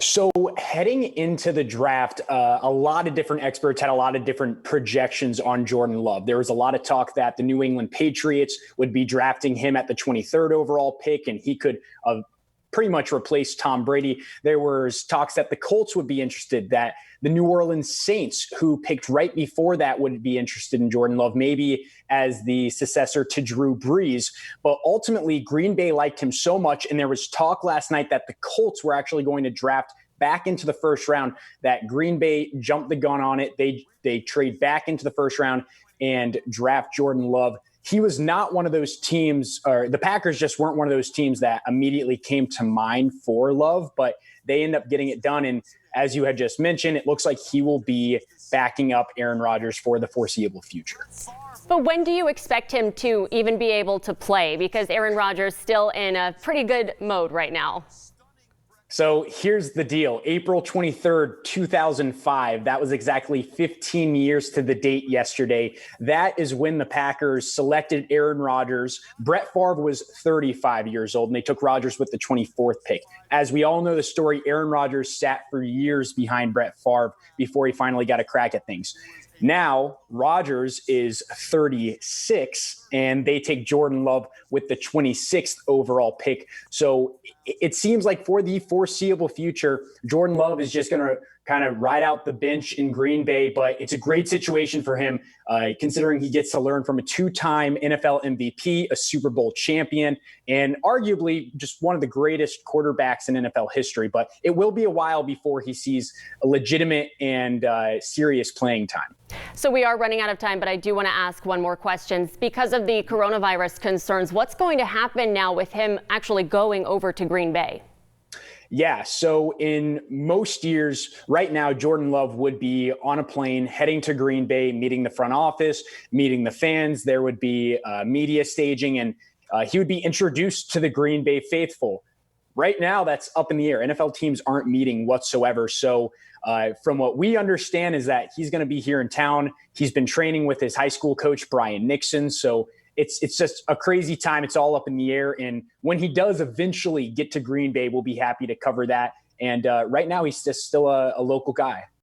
So heading into the draft, a lot of different experts had a lot of different projections on Jordan Love. There was a lot of talk that the New England Patriots would be drafting him at the 23rd overall pick, and he could pretty much replace Tom Brady. There was talks that the Colts would be interested, that the New Orleans Saints, who picked right before that, would be interested in Jordan Love, maybe as the successor to Drew Brees. But ultimately, Green Bay liked him so much, and there was talk last night that the Colts were actually going to draft back into the first round, that Green Bay jumped the gun on it. They trade back into the first round and draft Jordan Love. He was not one of those teams, or the Packers just weren't one of those teams that immediately came to mind for Love, but they end up getting it done. And as you had just mentioned, it looks like he will be backing up Aaron Rodgers for the foreseeable future. But when do you expect him to even be able to play? Because Aaron Rodgers is still in a pretty good mode right now. So here's the deal. April 23rd, 2005, that was exactly 15 years to the date yesterday. That is when the Packers selected Aaron Rodgers. Brett Favre was 35 years old, and they took Rodgers with the 24th pick. As we all know the story, Aaron Rodgers sat for years behind Brett Favre before he finally got a crack at things. Now, Rodgers is 36, and they take Jordan Love with the 26th overall pick. So it seems like for the foreseeable future, Jordan Love is just going to kind of ride out the bench in Green Bay, but it's a great situation for him, considering he gets to learn from a two-time NFL MVP, a Super Bowl champion, and arguably just one of the greatest quarterbacks in NFL history. But it will be a while before he sees a legitimate and serious playing time. So we are running out of time, but I do want to ask one more question. Because of the coronavirus concerns, what's going to happen now with him actually going over to Green Bay? Yeah, so in most years, right now, Jordan Love would be on a plane heading to Green Bay, meeting the front office, meeting the fans. There would be media staging, and he would be introduced to the Green Bay faithful. Right now, that's up in the air. NFL teams aren't meeting whatsoever. So from what we understand is that he's going to be here in town. He's been training with his high school coach, Brian Nixon. So it's just a crazy time. It's all up in the air. And when he does eventually get to Green Bay, we'll be happy to cover that. And right now, he's just still a local guy.